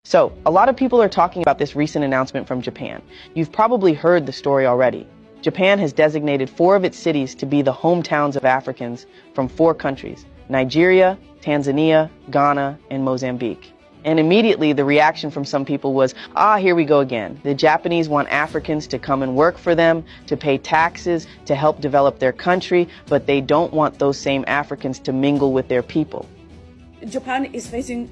So, a lot of people are talking about this recent announcement from Japan. You've probably heard the story already. Japan has designated 4 of its cities to be the hometowns of Africans from 4 countries: Nigeria, Tanzania, Ghana, and Mozambique. And immediately the reaction from some people was, here we go again. The Japanese want Africans to come and work for them, to pay taxes, to help develop their country, but they don't want those same Africans to mingle with their people. Japan is facing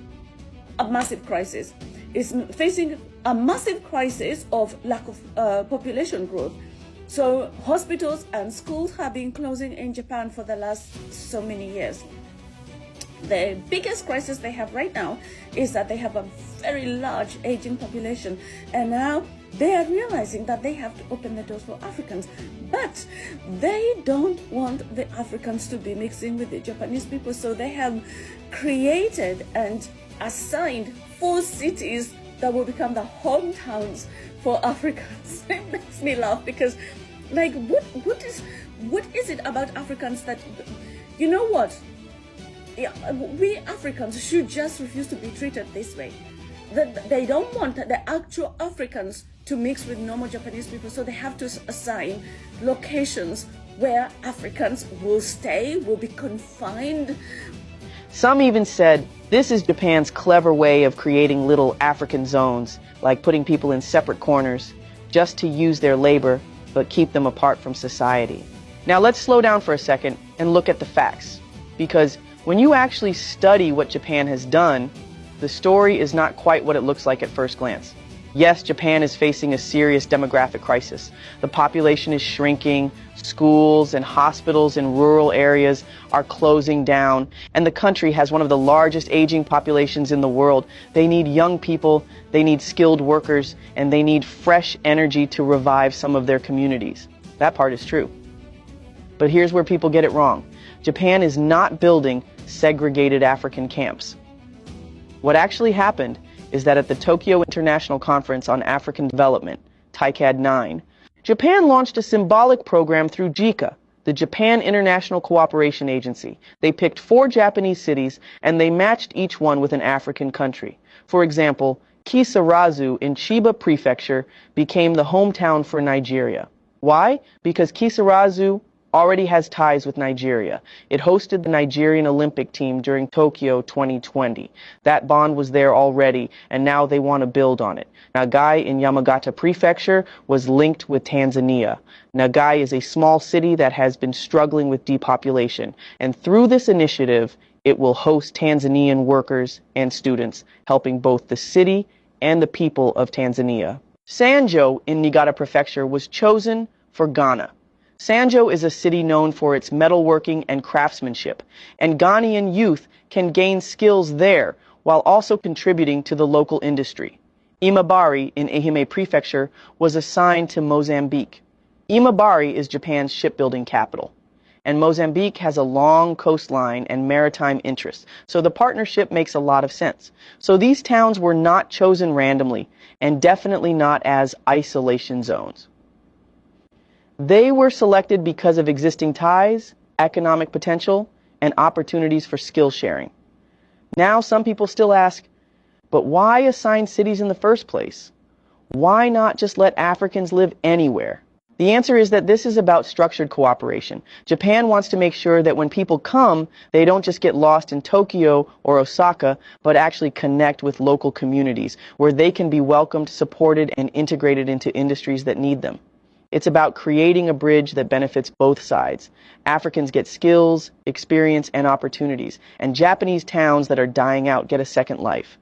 a massive crisis. It's facing a massive crisis of lack of population growth. So hospitals and schools have been closing in Japan for the last so many years. The biggest crisis they have right now is that they have a very large aging population, and now they are realizing that they have to open the doors for Africans, but they don't want the Africans to be mixing with the Japanese people, so they have created and assigned 4 cities that will become the hometowns for Africans. It makes me laugh because, like, what is it about Africans that, you know what? Yeah, we Africans should just refuse to be treated this way. That they don't want the actual Africans to mix with normal Japanese people, so they have to assign locations where Africans will stay, will be confined. Some even said this is Japan's clever way of creating little African zones, like putting people in separate corners, just to use their labor, but keep them apart from society. Now let's slow down for a second and look at the facts, because when you actually study what Japan has done, the story is not quite what it looks like at first glance. Yes, Japan is facing a serious demographic crisis. The population is shrinking, schools and hospitals in rural areas are closing down, and the country has one of the largest aging populations in the world. They need young people, they need skilled workers, and they need fresh energy to revive some of their communities. That part is true. But here's where people get it wrong. Japan is not building segregated African camps. What actually happened is that at the Tokyo International Conference on African Development, TICAD 9, Japan launched a symbolic program through JICA, the Japan International Cooperation Agency. They picked 4 Japanese cities and they matched each one with an African country. For example, Kisarazu in Chiba Prefecture became the hometown for Nigeria. Why? Because Kisarazu already has ties with Nigeria. It hosted the Nigerian Olympic team during Tokyo 2020. That bond was there already, and now they want to build on it. Nagai in Yamagata Prefecture was linked with Tanzania. Nagai is a small city that has been struggling with depopulation, and through this initiative, it will host Tanzanian workers and students, helping both the city and the people of Tanzania. Sanjo in Niigata Prefecture was chosen for Ghana. Sanjo is a city known for its metalworking and craftsmanship, and Ghanaian youth can gain skills there while also contributing to the local industry. Imabari in Ehime Prefecture was assigned to Mozambique. Imabari is Japan's shipbuilding capital, and Mozambique has a long coastline and maritime interests, so the partnership makes a lot of sense. So these towns were not chosen randomly, and definitely not as isolation zones. They were selected because of existing ties, economic potential, and opportunities for skill sharing. Now some people still ask, but why assign cities in the first place? Why not just let Africans live anywhere? The answer is that this is about structured cooperation. Japan wants to make sure that when people come, they don't just get lost in Tokyo or Osaka, but actually connect with local communities where they can be welcomed, supported, and integrated into industries that need them. It's about creating a bridge that benefits both sides. Africans get skills, experience, and opportunities, and Japanese towns that are dying out get a second life.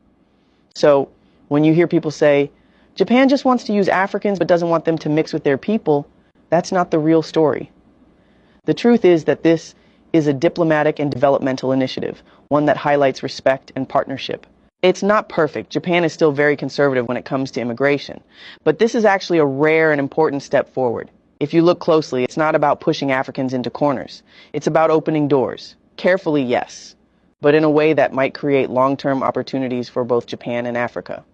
So, when you hear people say, Japan just wants to use Africans but doesn't want them to mix with their people, that's not the real story. The truth is that this is a diplomatic and developmental initiative, one that highlights respect and partnership. It's not perfect. Japan is still very conservative when it comes to immigration. But this is actually a rare and important step forward. If you look closely, it's not about pushing Africans into corners. It's about opening doors. Carefully, yes, but in a way that might create long-term opportunities for both Japan and Africa.